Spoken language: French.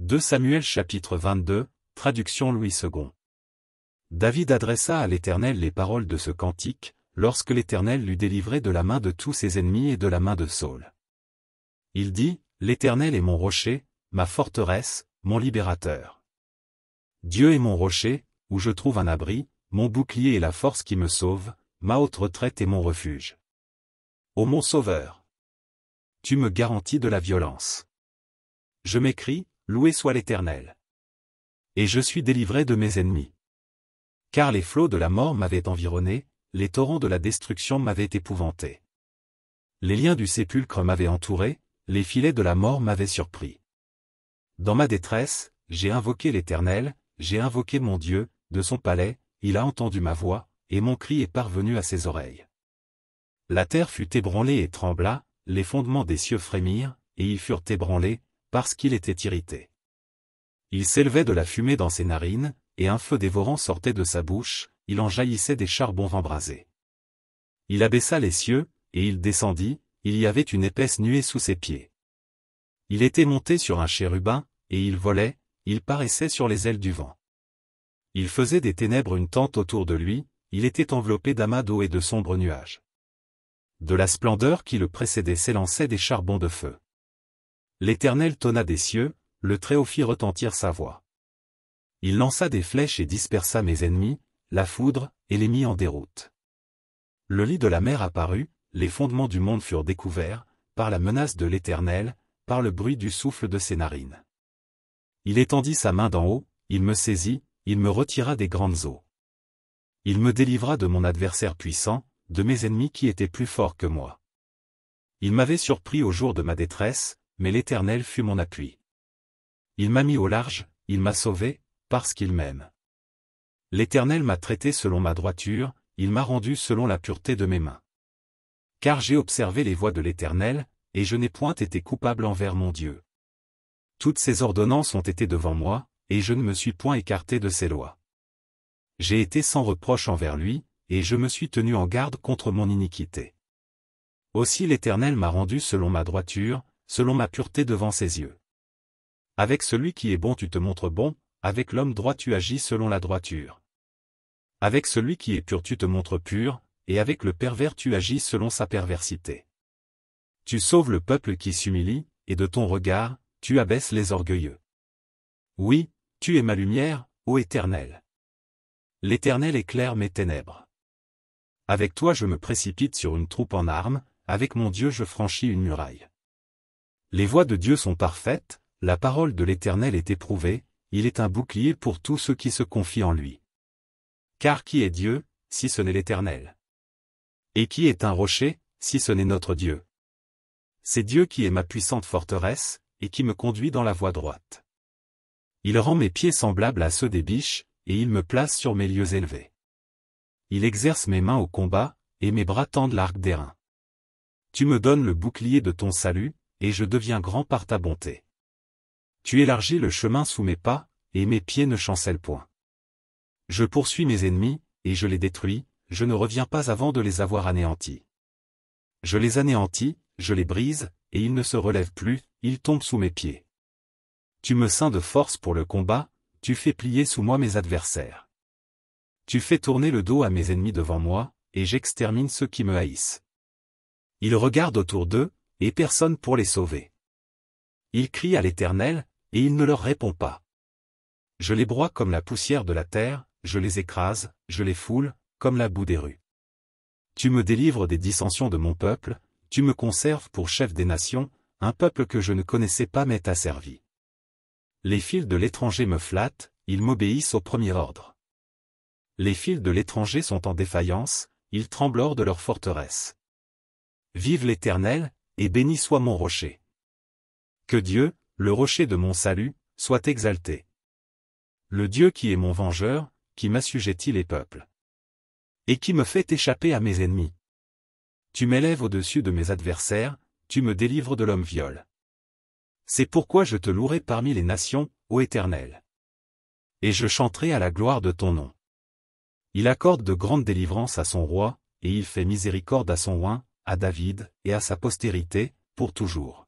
2 Samuel chapitre 22, traduction Louis II. David adressa à l'Éternel les paroles de ce cantique, lorsque l'Éternel l'eut délivré de la main de tous ses ennemis et de la main de Saül. Il dit, l'Éternel est mon rocher, ma forteresse, mon libérateur. Dieu est mon rocher, où je trouve un abri, mon bouclier et la force qui me sauve, ma haute retraite et mon refuge. Ô mon Sauveur! Tu me garantis de la violence. Je m'écrie, loué soit l'Éternel. Et je suis délivré de mes ennemis. Car les flots de la mort m'avaient environné, les torrents de la destruction m'avaient épouvanté. Les liens du sépulcre m'avaient entouré, les filets de la mort m'avaient surpris. Dans ma détresse, j'ai invoqué l'Éternel, j'ai invoqué mon Dieu, de son palais, il a entendu ma voix, et mon cri est parvenu à ses oreilles. La terre fut ébranlée et trembla, les fondements des cieux frémirent, et ils furent ébranlés, parce qu'il était irrité. Il s'élevait de la fumée dans ses narines, et un feu dévorant sortait de sa bouche, il en jaillissait des charbons embrasés. Il abaissa les cieux, et il descendit, il y avait une épaisse nuée sous ses pieds. Il était monté sur un chérubin, et il volait, il paraissait sur les ailes du vent. Il faisait des ténèbres une tente autour de lui, il était enveloppé d'amas d'eau et de sombres nuages. De la splendeur qui le précédait s'élançaient des charbons de feu. L'Éternel tonna des cieux, le Très-Haut fit retentir sa voix. Il lança des flèches et dispersa mes ennemis, la foudre, et les mit en déroute. Le lit de la mer apparut, les fondements du monde furent découverts, par la menace de l'Éternel, par le bruit du souffle de ses narines. Il étendit sa main d'en haut, il me saisit, il me retira des grandes eaux. Il me délivra de mon adversaire puissant, de mes ennemis qui étaient plus forts que moi. Il m'avait surpris au jour de ma détresse, mais l'Éternel fut mon appui. Il m'a mis au large, il m'a sauvé, parce qu'il m'aime. L'Éternel m'a traité selon ma droiture, il m'a rendu selon la pureté de mes mains. Car j'ai observé les voies de l'Éternel, et je n'ai point été coupable envers mon Dieu. Toutes ses ordonnances ont été devant moi, et je ne me suis point écarté de ses lois. J'ai été sans reproche envers lui, et je me suis tenu en garde contre mon iniquité. Aussi l'Éternel m'a rendu selon ma droiture, selon ma pureté devant ses yeux. Avec celui qui est bon tu te montres bon, avec l'homme droit tu agis selon la droiture. Avec celui qui est pur tu te montres pur, et avec le pervers tu agis selon sa perversité. Tu sauves le peuple qui s'humilie, et de ton regard, tu abaisses les orgueilleux. Oui, tu es ma lumière, ô Éternel. L'Éternel éclaire mes ténèbres. Avec toi je me précipite sur une troupe en armes, avec mon Dieu je franchis une muraille. Les voies de Dieu sont parfaites, la parole de l'Éternel est éprouvée, il est un bouclier pour tous ceux qui se confient en lui. Car qui est Dieu, si ce n'est l'Éternel? Et qui est un rocher, si ce n'est notre Dieu? C'est Dieu qui est ma puissante forteresse, et qui me conduit dans la voie droite. Il rend mes pieds semblables à ceux des biches, et il me place sur mes lieux élevés. Il exerce mes mains au combat, et mes bras tendent l'arc d'airain. Tu me donnes le bouclier de ton salut, et je deviens grand par ta bonté. Tu élargis le chemin sous mes pas, et mes pieds ne chancellent point. Je poursuis mes ennemis, et je les détruis, je ne reviens pas avant de les avoir anéantis. Je les anéantis, je les brise, et ils ne se relèvent plus, ils tombent sous mes pieds. Tu me ceins de force pour le combat, tu fais plier sous moi mes adversaires. Tu fais tourner le dos à mes ennemis devant moi, et j'extermine ceux qui me haïssent. Ils regardent autour d'eux, et personne pour les sauver. Ils crient à l'Éternel, et il ne leur répond pas. Je les broie comme la poussière de la terre, je les écrase, je les foule, comme la boue des rues. Tu me délivres des dissensions de mon peuple, tu me conserves pour chef des nations, un peuple que je ne connaissais pas m'est asservi. Les fils de l'étranger me flattent, ils m'obéissent au premier ordre. Les fils de l'étranger sont en défaillance, ils tremblent hors de leur forteresse. Vive l'Éternel, et béni soit mon rocher. Que Dieu, le rocher de mon salut, soit exalté. Le Dieu qui est mon vengeur, qui m'assujettit les peuples. Et qui me fait échapper à mes ennemis. Tu m'élèves au-dessus de mes adversaires, tu me délivres de l'homme viol. C'est pourquoi je te louerai parmi les nations, ô Éternel. Et je chanterai à la gloire de ton nom. Il accorde de grandes délivrances à son roi, et il fait miséricorde à son oint, à David, et à sa postérité, pour toujours.